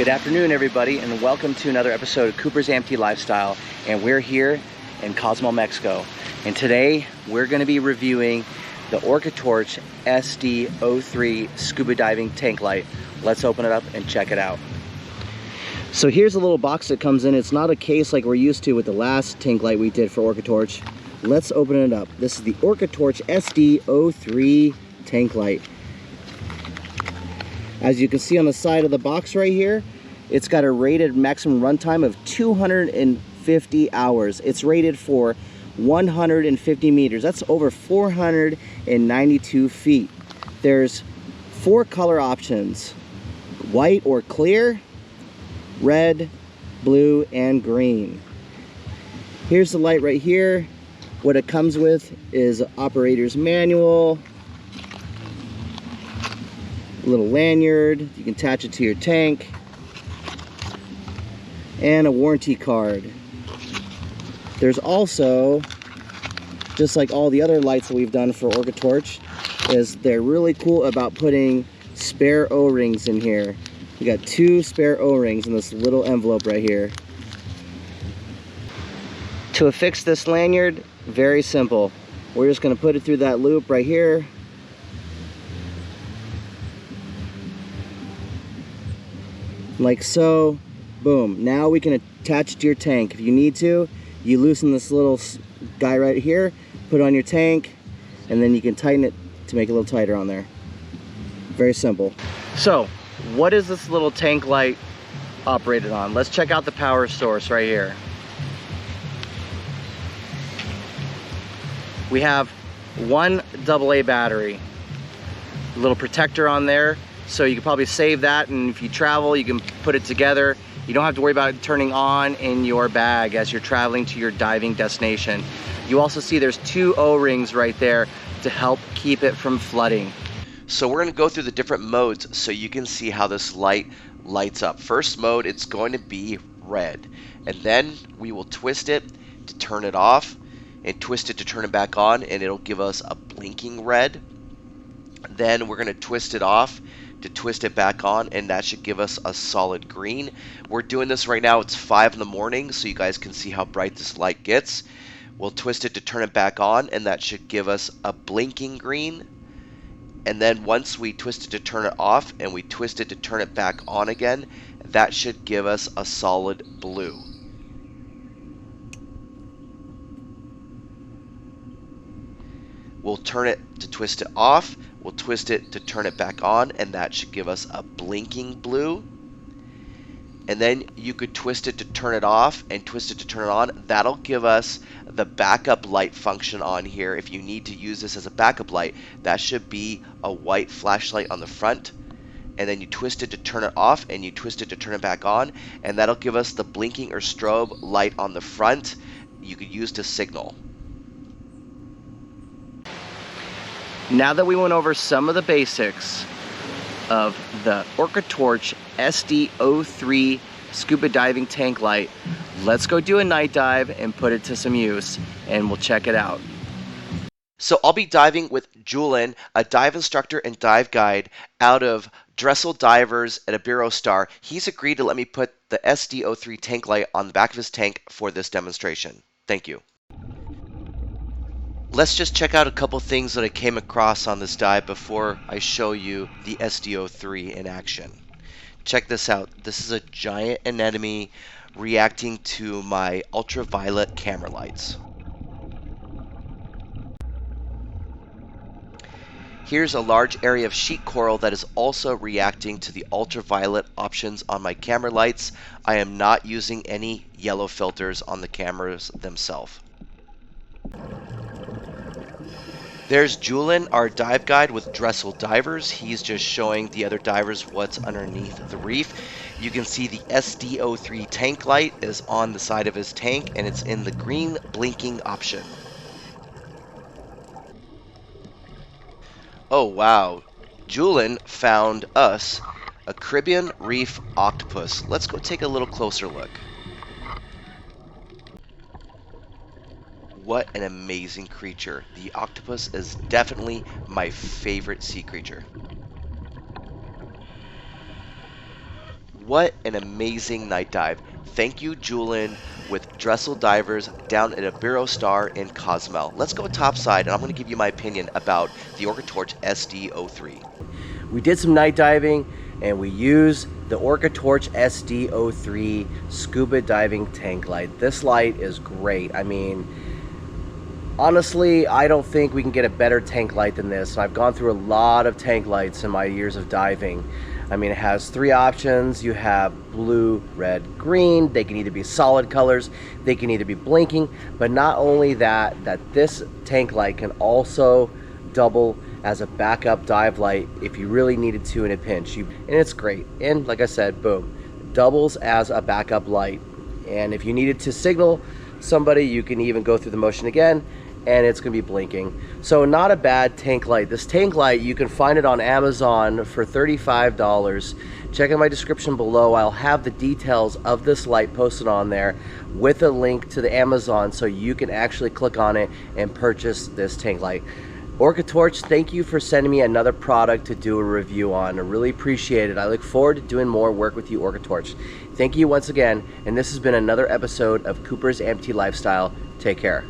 Good afternoon, everybody, and welcome to another episode of Cooper's Amputee Lifestyle. And we're here in Cozumel, Mexico. And today we're going to be reviewing the ORCATORCH SD03 scuba diving tank light. Let's open it up and check it out. So here's a little box that comes in. It's not a case like we're used to with the last tank light we did for ORCATORCH. Let's open it up. This is the ORCATORCH SD03 tank light. As you can see on the side of the box right here, it's got a rated maximum runtime of 250 hours. It's rated for 150 meters. That's over 492 feet. There's 4 color options: white or clear, red, blue, and green. Here's the light right here. What it comes with is an operator's manual, little lanyard, you can attach it to your tank, and a warranty card. There's also, just like all the other lights that we've done for ORCATORCH, is they're really cool about putting spare O-rings in here. We got 2 spare O-rings in this little envelope right here. To affix this lanyard, very simple. We're just going to put it through that loop right here. Like so. Boom. Now we can attach it to your tank. If you need to, you loosen this little guy right here, put it on your tank, and then you can tighten it to make it a little tighter on there. Very simple. So, what is this little tank light operated on? Let's check out the power source right here. We have one AA battery, a little protector on there, so you can probably save that, and if you travel, you can put it together. You don't have to worry about it turning on in your bag as you're traveling to your diving destination. You also see there's 2 O-rings right there to help keep it from flooding. So we're going to go through the different modes so you can see how this light lights up. First mode, it's going to be red, and then we will twist it to turn it off and twist it to turn it back on, and it'll give us a blinking red. Then we're going to twist it off to twist it back on, and that should give us a solid green. We're doing this right now. It's 5 in the morning, so you guys can see how bright this light gets. We'll twist it to turn it back on, and that should give us a blinking green. And then once we twist it to turn it off and we twist it to turn it back on again, that should give us a solid blue. We'll turn it to twist it off, we'll twist it to turn it back on, and that should give us a blinking blue. And then you could twist it to turn it off and twist it to turn it on. That'll give us the backup light function on here. If you need to use this as a backup light, that should be a white flashlight on the front. And then you twist it to turn it off and you twist it to turn it back on, and that'll give us the blinking or strobe light on the front you could use to signal. Now that we went over some of the basics of the ORCATORCH SD03 scuba diving tank light, let's go do a night dive and put it to some use, and we'll check it out. So I'll be diving with Julian, a dive instructor and dive guide out of Dressel Divers at Iberostar. He's agreed to let me put the SD03 tank light on the back of his tank for this demonstration. Thank you. Let's just check out a couple things that I came across on this dive before I show you the SD03 in action. Check this out. This is a giant anemone reacting to my ultraviolet camera lights. Here's a large area of sheet coral that is also reacting to the ultraviolet options on my camera lights. I am not using any yellow filters on the cameras themselves. There's Julian, our dive guide with Dressel Divers. He's just showing the other divers what's underneath the reef. You can see the SD03 tank light is on the side of his tank, and it's in the green blinking option. Oh wow, Julian found us a Caribbean reef octopus. Let's go take a little closer look. What an amazing creature. The octopus is definitely my favorite sea creature. What an amazing night dive. Thank you, Julian, with Dressel Divers down at Iberostar in Cozumel. Let's go topside, and I'm going to give you my opinion about the ORCATORCH SD03. We did some night diving, and we used the ORCATORCH SD03 scuba diving tank light. This light is great. I mean, honestly, I don't think we can get a better tank light than this. I've gone through a lot of tank lights in my years of diving. I mean, it has 3 options. You have blue, red, green. They can either be solid colors, they can either be blinking, but not only that, this tank light can also double as a backup dive light if you really needed to in a pinch. And it's great. And like I said, boom, doubles as a backup light. And if you needed to signal somebody, you can even go through the motion again, and it's going to be blinking. So not a bad tank light. This tank light, you can find it on Amazon for $35. Check out my description below. I'll have the details of this light posted on there with a link to the Amazon, so you can actually click on it and purchase this tank light. ORCATORCH, thank you for sending me another product to do a review on. I really appreciate it. I look forward to doing more work with you, ORCATORCH. Thank you once again, and this has been another episode of Cooper's Amputee Lifestyle. Take care.